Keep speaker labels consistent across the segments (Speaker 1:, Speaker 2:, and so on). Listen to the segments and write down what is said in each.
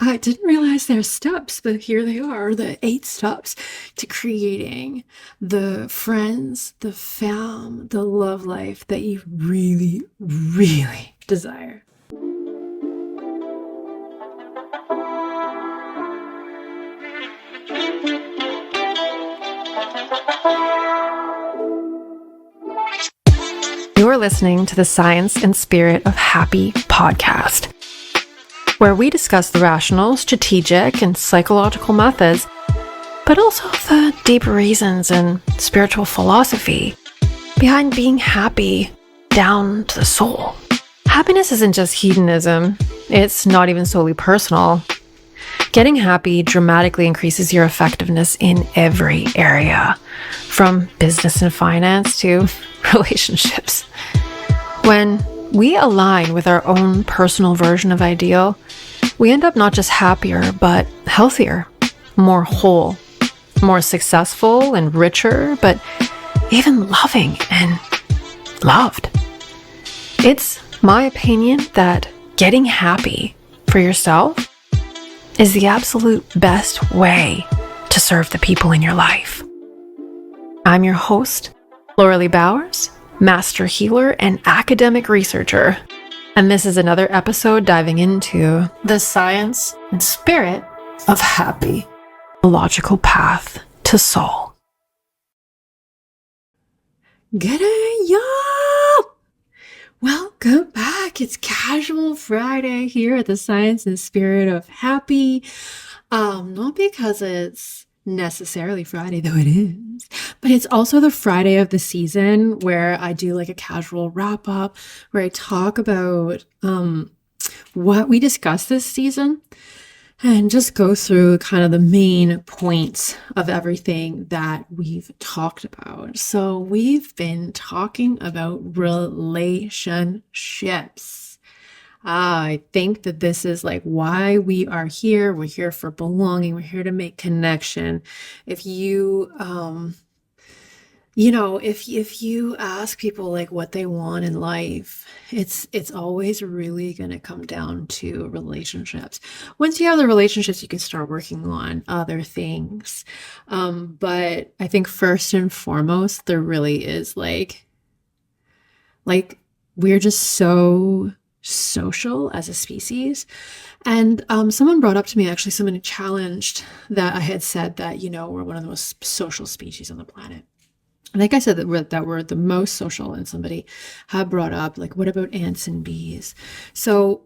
Speaker 1: I didn't realize there's steps, but here they are, the 8 steps to creating the friends, the fam, the love life that you really, really desire.
Speaker 2: You're listening to the Science and Spirit of Happy podcast, where we discuss the rational, strategic, and psychological methods, but also the deep reasons and spiritual philosophy behind being happy down to the soul. Happiness isn't just hedonism. It's not even solely personal. Getting happy dramatically increases your effectiveness in every area, from business and finance to relationships. When we align with our own personal version of ideal, we end up not just happier, but healthier, more whole, more successful and richer, but even loving and loved. It's my opinion that getting happy for yourself is the absolute best way to serve the people in your life. I'm your host, Laura Lee Bowers, master healer and academic researcher, and this is another episode diving into the science and spirit of happy, a logical path to soul.
Speaker 1: G'day, y'all! Welcome back. It's Casual Friday here at the Science and Spirit of Happy. Not because it's necessarily Friday, though it is, but it's also the Friday of the season where I do like a casual wrap up where I talk about what we discussed this season and just go through kind of the main points of everything that we've talked about. So we've been talking about relationships. I think that this is like why we are here. We're here for belonging. We're here to make connection. If you, if you ask people like what they want in life, it's always really going to come down to relationships. Once you have the relationships, you can start working on other things. But I think first and foremost, there really is like we're just so social as a species. And someone brought up to me, actually, someone challenged that I had said that, we're one of the most social species on the planet. I think I said that we're the most social, and somebody had brought up, like, what about ants and bees? So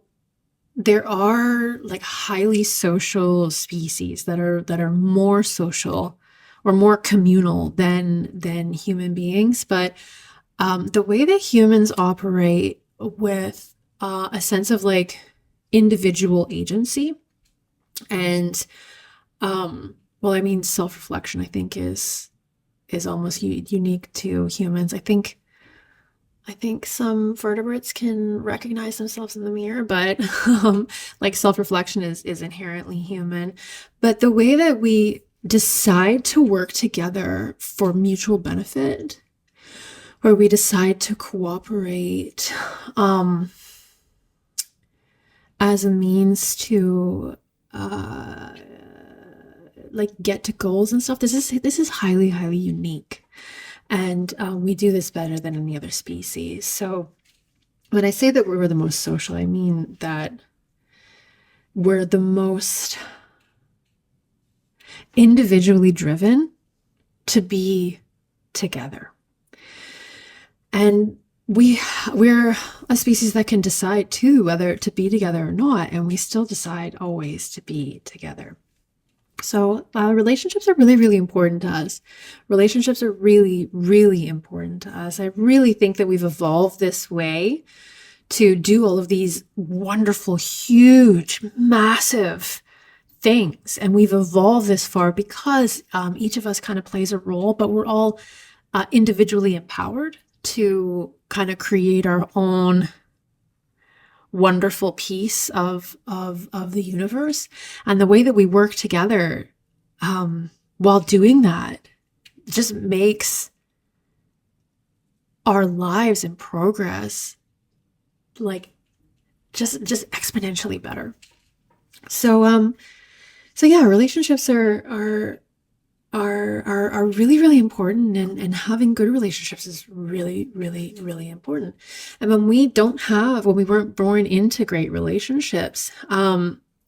Speaker 1: there are like highly social species that are more social or more communal than human beings. But the way that humans operate with a sense of like individual agency and, self-reflection, I think is almost unique to humans. I think some vertebrates can recognize themselves in the mirror, but like self-reflection is inherently human. But the way that we decide to work together for mutual benefit, where we decide to cooperate as a means to get to goals and stuff. This is highly, highly unique. And we do this better than any other species. So when I say that we're the most social, I mean that we're the most individually driven to be together. And we're a species that can decide too whether to be together or not, and we still decide always to be together. So relationships are really, really important to us. Relationships are really, really important to us. I really think that we've evolved this way to do all of these wonderful, huge, massive things. And we've evolved this far because each of us kind of plays a role, but we're all individually empowered to kind of create our own wonderful piece of the universe. And the way that we work together while doing that just makes our lives and progress like just exponentially better. So, so yeah, relationships are really, really important, and having good relationships is really, really, really important. And when we weren't born into great relationships,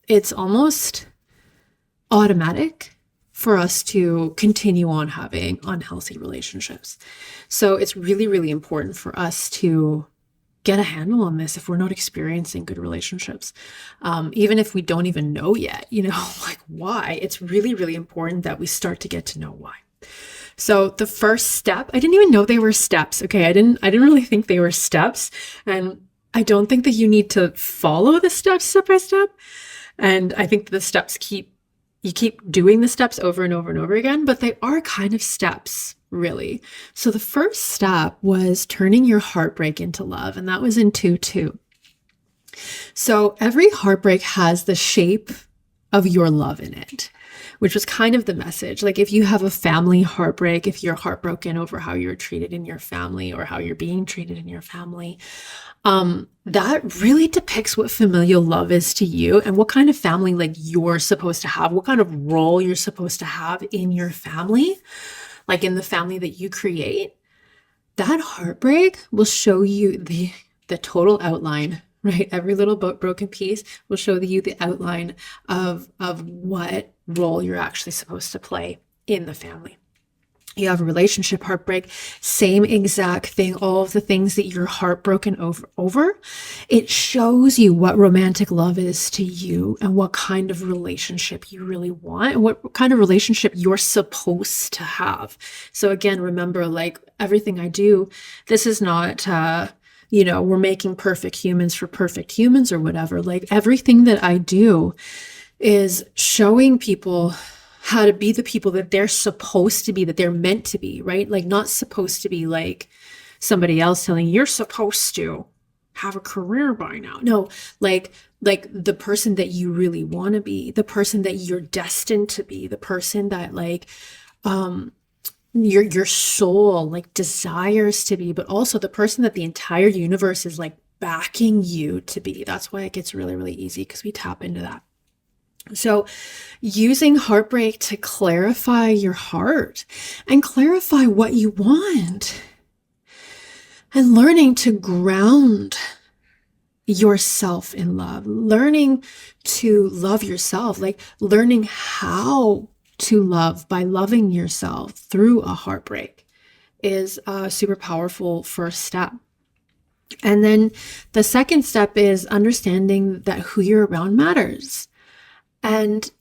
Speaker 1: it's almost automatic for us to continue on having unhealthy relationships. So it's really, really important for us to get a handle on this if we're not experiencing good relationships. Even if we don't even know yet, like why, it's really, really important that we start to get to know why. So the first step, I didn't even know they were steps. Okay. I didn't really think they were steps. And I don't think that you need to follow the steps step by step. And I think the steps you keep doing the steps over and over and over again, but they are kind of steps, really. So the first step was turning your heartbreak into love, and that was in 2-2. So every heartbreak has the shape of your love in it, which was kind of the message. Like if you have a family heartbreak, if you're heartbroken over how you're treated in your family or how you're being treated in your family, that really depicts what familial love is to you and what kind of family like you're supposed to have, what kind of role you're supposed to have in your family, like in the family that you create. That heartbreak will show you the total outline, right? Every little broken piece will show you the outline of what role you're actually supposed to play in the family. You have a relationship heartbreak, same exact thing, all of the things that you're heartbroken over. It shows you what romantic love is to you and what kind of relationship you really want and what kind of relationship you're supposed to have. So again, remember, like everything I do, this is not, we're making perfect humans for perfect humans or whatever. Like everything that I do is showing people how to be the people that they're supposed to be, that they're meant to be, right? Like not supposed to be like somebody else telling you, you're supposed to have a career by now. No, like the person that you really want to be, the person that you're destined to be, the person that like your soul like desires to be, but also the person that the entire universe is like backing you to be. That's why it gets really, really easy, because we tap into that. So using heartbreak to clarify your heart and clarify what you want, and learning to ground yourself in love, learning to love yourself, like learning how to love by loving yourself through a heartbreak is a super powerful first step. And then the second step is understanding that who you're around matters. And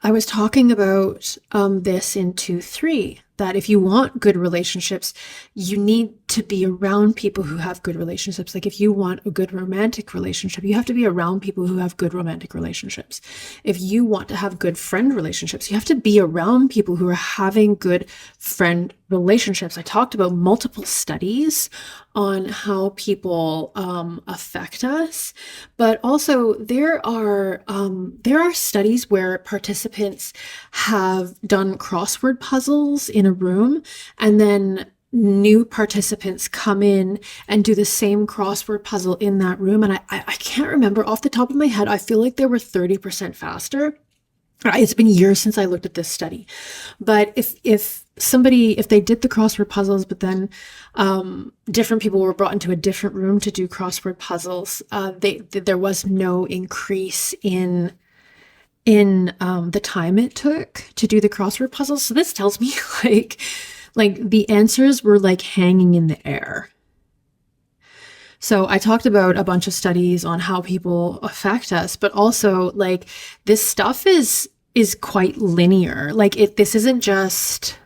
Speaker 1: I was talking about this in 2-3, that if you want good relationships, you need to be around people who have good relationships. Like if you want a good romantic relationship, you have to be around people who have good romantic relationships. If you want to have good friend relationships, you have to be around people who are having good friend relationships. I talked about multiple studies on how people affect us, but also there are studies where participants have done crossword puzzles in a room, and then new participants come in and do the same crossword puzzle in that room. And I can't remember off the top of my head. I feel like they were 30% faster. It's been years since I looked at this study, but if they did the crossword puzzles, but then different people were brought into a different room to do crossword puzzles, there was no increase in the time it took to do the crossword puzzles. So this tells me like the answers were like hanging in the air. So I talked about a bunch of studies on how people affect us, but also like this stuff is quite linear. Like this isn't just,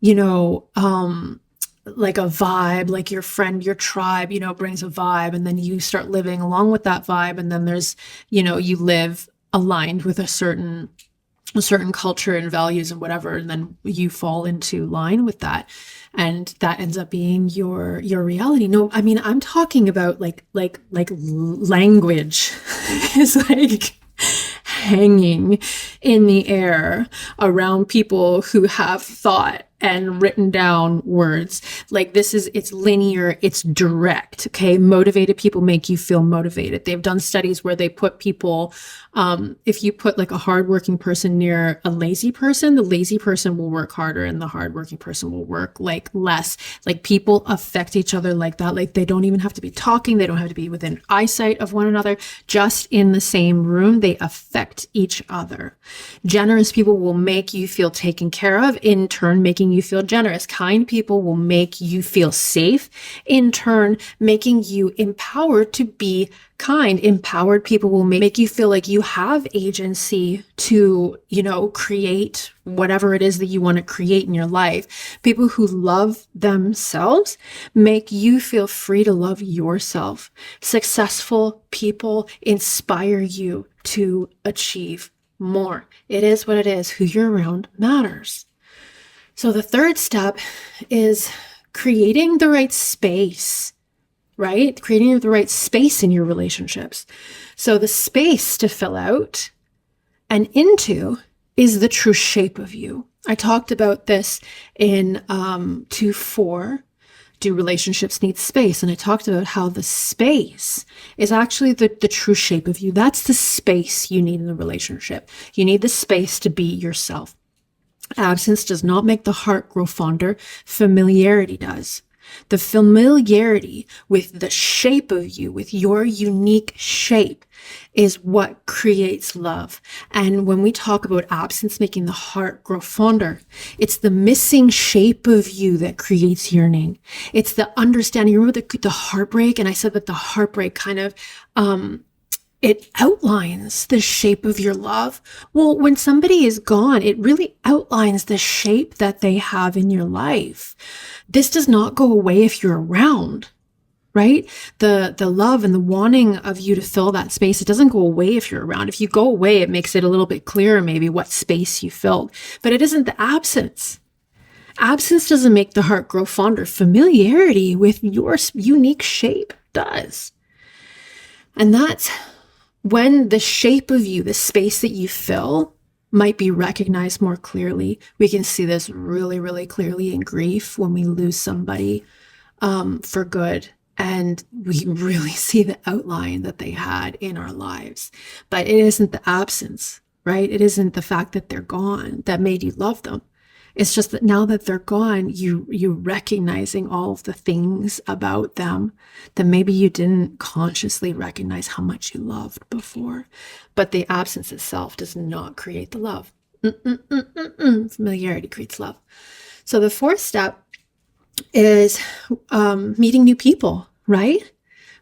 Speaker 1: like a vibe, like your friend, your tribe, brings a vibe, and then you start living along with that vibe. And then there's, you live aligned with a certain culture and values and whatever, and then you fall into line with that, and that ends up being your reality. No, I mean, I'm talking about like language is like hanging in the air around people who have thought and written down words. Like it's linear, it's direct. Okay. Motivated people make you feel motivated. They've done studies where they put people, if you put like a hardworking person near a lazy person, the lazy person will work harder and the hardworking person will work like less. Like people affect each other like that. Like they don't even have to be talking. They don't have to be within eyesight of one another. Just in the same room, they affect each other. Generous people will make you feel taken care of, in turn making you feel generous. Kind people will make you feel safe, in turn making you empowered to be kind. Empowered people will make you feel like you have agency to, create whatever it is that you want to create in your life. People who love themselves make you feel free to love yourself. Successful people inspire you to achieve more. It is what it is. Who you're around matters. So the third step is creating the right space, right? Creating the right space in your relationships. So the space to fill out and into is the true shape of you. I talked about this in 2.4. Do relationships need space? And I talked about how the space is actually the true shape of you. That's the space you need in the relationship. You need the space to be yourself. Absence does not make the heart grow fonder. Familiarity does. The familiarity with the shape of you, with your unique shape, is what creates love. And when we talk about absence making the heart grow fonder, it's the missing shape of you that creates yearning. It's the understanding. You remember the heartbreak? And I said that the heartbreak kind of, it outlines the shape of your love. Well, when somebody is gone, it really outlines the shape that they have in your life. This does not go away if you're around, right? The love and the wanting of you to fill that space, it doesn't go away if you're around. If you go away, it makes it a little bit clearer maybe what space you filled, but it isn't the absence. Absence doesn't make the heart grow fonder. Familiarity with your unique shape does. And that's when the shape of you, the space that you fill, might be recognized more clearly. We can see this really, really clearly in grief when we lose somebody for good. And we really see the outline that they had in our lives. But it isn't the absence, right? It isn't the fact that they're gone that made you love them. It's just that now that they're gone, you're recognizing all of the things about them that maybe you didn't consciously recognize how much you loved before. But the absence itself does not create the love. Familiarity creates love. So the fourth step is meeting new people, right?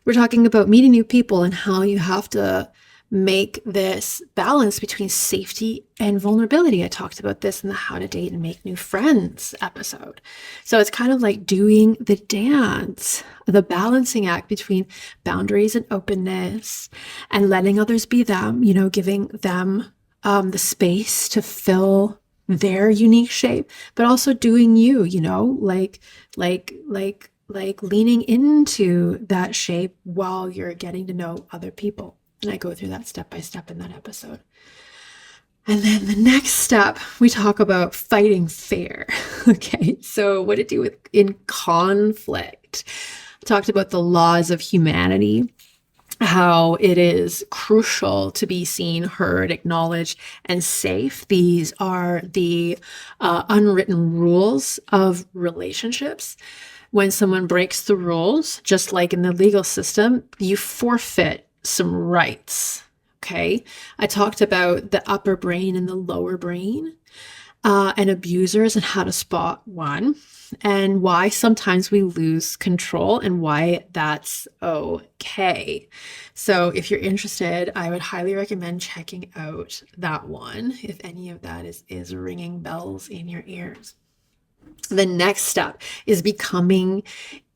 Speaker 1: We're talking about meeting new people and how you have to make this balance between safety and vulnerability. I talked about this in the How to Date and Make New Friends episode. So it's kind of like doing the dance, the balancing act between boundaries and openness and letting others be them, giving them the space to fill their unique shape, but also doing you, like leaning into that shape while you're getting to know other people. And I go through that step by step in that episode. And then the next step, we talk about fighting fair. Okay, so what to do in conflict. I talked about the laws of humanity, how it is crucial to be seen, heard, acknowledged, and safe. These are the unwritten rules of relationships. When someone breaks the rules, just like in the legal system, you forfeit some rights. Okay. I talked about the upper brain and the lower brain, and abusers and how to spot one, and why sometimes we lose control and why that's okay. So if you're interested, I would highly recommend checking out that one if any of that is ringing bells in your ears. The next step is becoming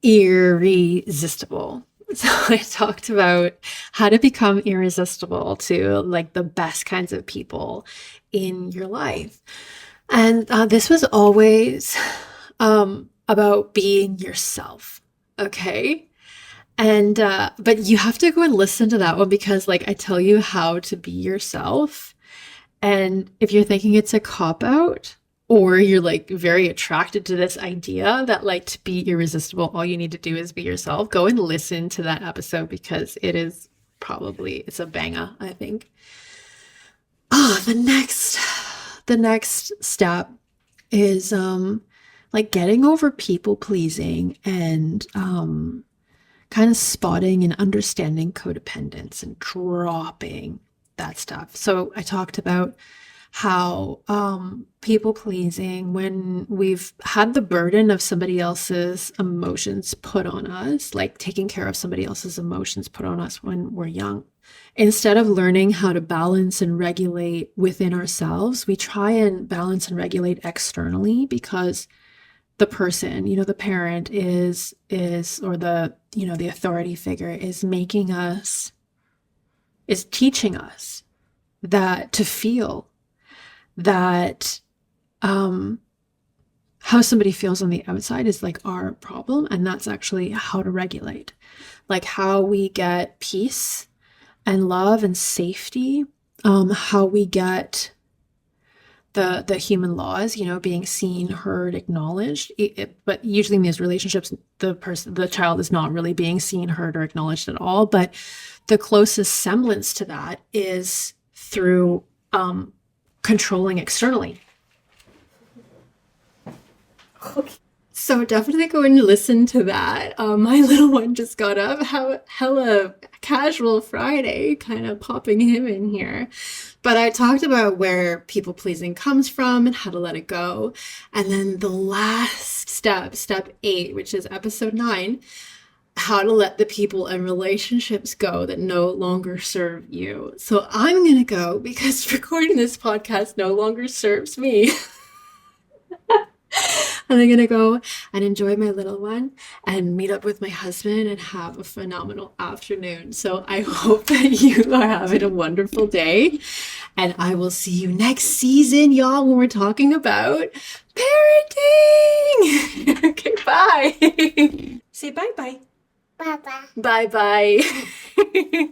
Speaker 1: irresistible. So I talked about how to become irresistible to like the best kinds of people in your life. And this was always about being yourself. Okay. And, but you have to go and listen to that one because like I tell you how to be yourself. And if you're thinking it's a cop out, or you're like very attracted to this idea that like to be irresistible, all you need to do is be yourself, go and listen to that episode because it's a banger, I think. The next step is like getting over people pleasing and kind of spotting and understanding codependence and dropping that stuff. So I talked about how people pleasing, when we've had the burden of somebody else's emotions put on us, like taking care of somebody else's emotions put on us when we're young, instead of learning how to balance and regulate within ourselves, we try and balance and regulate externally because the person, the parent or the authority figure is teaching us that to feel that how somebody feels on the outside is like our problem, and that's actually how to regulate, like how we get peace and love and safety, how we get the human laws, being seen, heard, acknowledged. But usually in these relationships, the child is not really being seen, heard, or acknowledged at all. But the closest semblance to that is through controlling externally. Okay. So definitely go and listen to that. My little one just got up. Hella casual Friday, kind of popping him in here. But I talked about where people pleasing comes from and how to let it go. And then the last step 8, which is episode 9, how to let the people and relationships go that no longer serve you. So I'm going to go because recording this podcast no longer serves me. And I'm going to go and enjoy my little one and meet up with my husband and have a phenomenal afternoon. So I hope that you are having a wonderful day. And I will see you next season, y'all, when we're talking about parenting. Okay, bye. Say bye-bye.
Speaker 3: Bye-bye.
Speaker 1: Bye-bye.